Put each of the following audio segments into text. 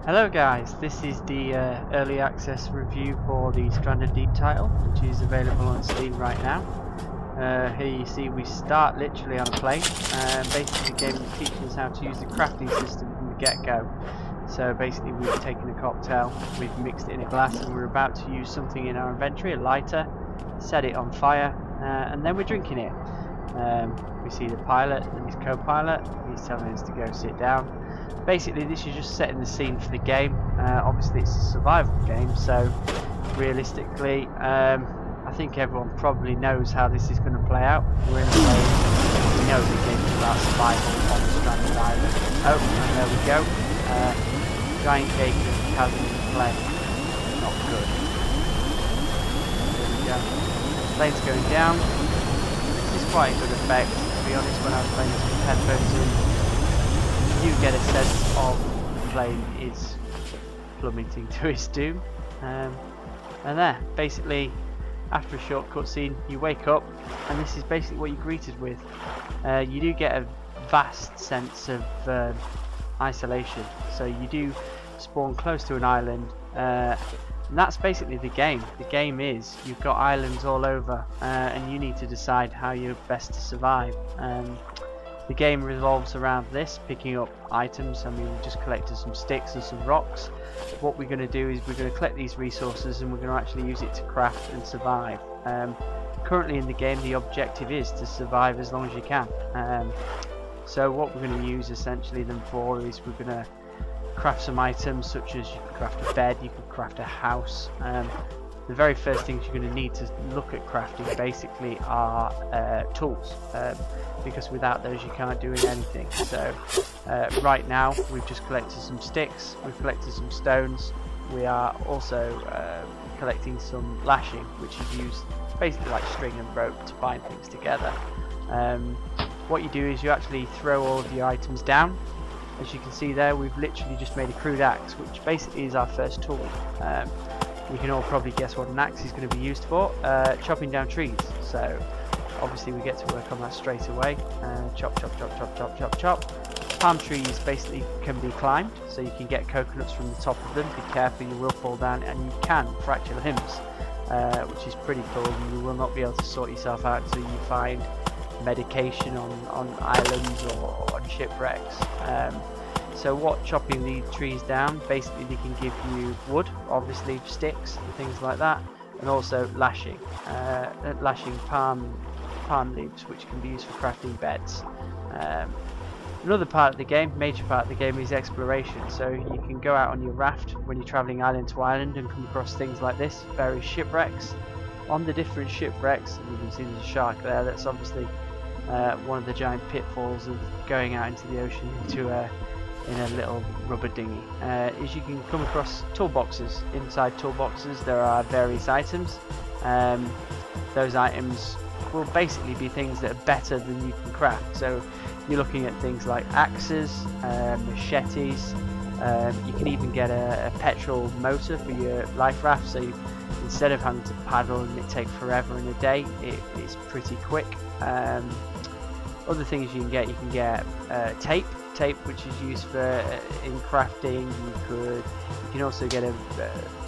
Hello guys, this is the early access review for the Stranded Deep title, which is available on Steam right now. Here you see we start literally on a plane, and basically the game teaches us how to use the crafting system from the get-go. So basically we've taken a cocktail, we've mixed it in a glass, and we're about to use something in our inventory, a lighter, set it on fire, and then we're drinking it. We see the pilot and his co-pilot, he's telling us to go sit down. Basically this is just setting the scene for the game. Obviously it's a survival game, so realistically I think everyone probably knows how this is going to play out. We're in a place, we know the game's about survival on the stranded island. Oh, and there we go. Giant gate of chasm in the plane. Not good. There we go. Plane's going down. This is quite a good effect, to be honest. When I was playing this with headphones in, you get a sense of the plane is plummeting to its doom. And there, basically, after a short cutscene, you wake up, and this is basically what you're greeted with. You do get a vast sense of isolation, so you do spawn close to an island, and that's basically the game. The game is, you've got islands all over, and you need to decide how you're best to survive. The game revolves around this, picking up items. I mean, we just collected some sticks and some rocks. What we're going to do is we're going to collect these resources and we're going to actually use it to craft and survive. Currently in the game the objective is to survive as long as you can. So what we're going to use essentially them for is we're going to craft some items, such as you can craft a bed, you can craft a house. The very first things you're going to need to look at crafting basically are tools, because without those you can't do anything. So right now we've just collected some sticks, we've collected some stones, we are also collecting some lashing, which is used basically like string and rope to bind things together. What you do is you actually throw all of your items down. As you can see there, we've literally just made a crude axe, which basically is our first tool. You can all probably guess what an axe is going to be used for, chopping down trees. So obviously we get to work on that straight away. Chop, chop, chop, chop, chop, chop, chop. Palm trees basically can be climbed, so you can get coconuts from the top of them. Be careful, you will fall down, and you can fracture limbs, which is pretty cool. And you will not be able to sort yourself out until you find medication on islands or on shipwrecks. So what chopping the trees down, basically they can give you wood, obviously sticks and things like that, and also lashing palm leaves, which can be used for crafting beds. Another part of the game, major part of the game, is exploration. So you can go out on your raft when you're travelling island to island and come across things like this, various shipwrecks. On the different shipwrecks, you can see there's a shark there. That's obviously one of the giant pitfalls of going out into the ocean in a little rubber dinghy. Is you can come across toolboxes. Inside toolboxes there are various items. Those items will basically be things that are better than you can craft. So you're looking at things like axes, machetes. You can even get a petrol motor for your life raft, so instead of having to paddle and it take forever and a day, it's pretty quick. Other things you can get tape, which is used for in crafting. You can also get a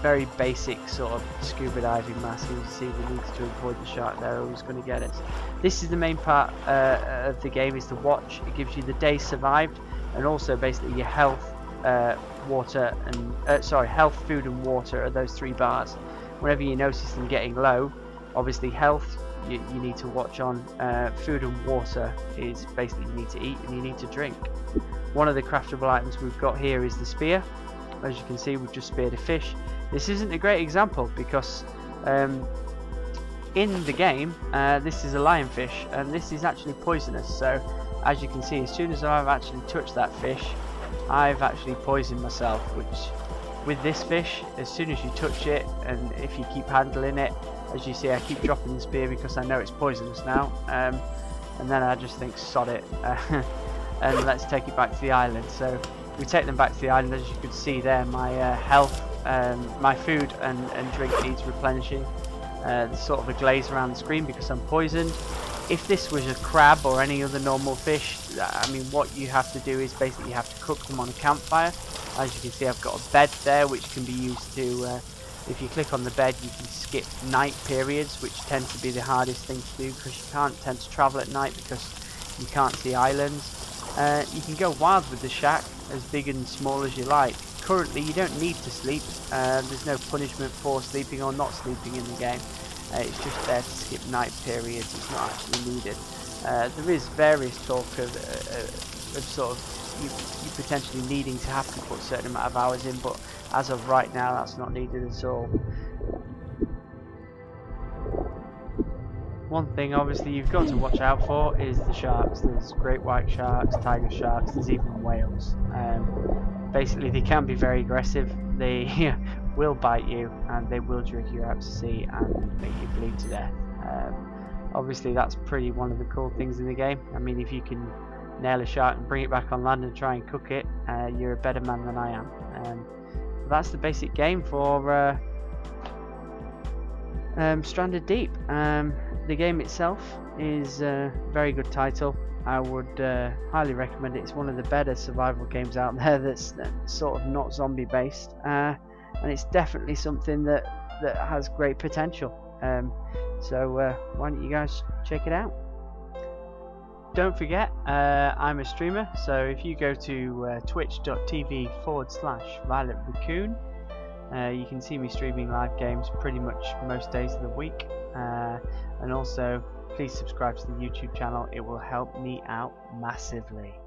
very basic sort of scuba diving mask. You see we need to avoid the shark there, who's going to get us. This is the main part of the game, is to watch. It gives you the day survived, and also basically your health, water and health, food and water are those three bars. Whenever you notice them getting low, obviously health you need to watch on. Food and water is basically you need to eat and you need to drink. One of the craftable items we've got here is the spear. As you can see, we've just speared a fish. This isn't a great example because in the game this is a lionfish, and this is actually poisonous. So as you can see, as soon as I've actually touched that fish, I've actually poisoned myself. Which with this fish, as soon as you touch it, and if you keep handling it, as you see I keep dropping the spear because I know it's poisonous now, and then I just think sod it, and let's take it back to the island. So we take them back to the island. As you can see there, my health, my food and drink needs replenishing. There's sort of a glaze around the screen because I'm poisoned. If this was a crab or any other normal fish, I mean, what you have to do is basically you have to cook them on a campfire. As you can see, I've got a bed there which can be used to, if you click on the bed, you can skip night periods, which tend to be the hardest thing to do because you can't tend to travel at night because you can't see islands. You can go wild with the shack, as big and small as you like. Currently, you don't need to sleep. There's no punishment for sleeping or not sleeping in the game. It's just there to skip night periods. It's not actually needed. There is various talk of sort of you potentially needing to have to put a certain amount of hours in, but as of right now, that's not needed at all. One thing obviously you've got to watch out for is the sharks. There's great white sharks, tiger sharks, there's even whales. Basically they can be very aggressive. They will bite you and they will drag you out to sea and make you bleed to death. Obviously that's pretty one of the cool things in the game. I mean, if you can nail a shark and bring it back on land and try and cook it, you're a better man than I am. That's the basic game for Stranded Deep. The game itself is a very good title. I would highly recommend it. It's one of the better survival games out there that's sort of not zombie based, and it's definitely something that has great potential. So why don't you guys check it out? Don't forget, I'm a streamer, so if you go to twitch.tv/VioletRaccoon, you can see me streaming live games pretty much most days of the week. And also, please subscribe to the YouTube channel. It will help me out massively.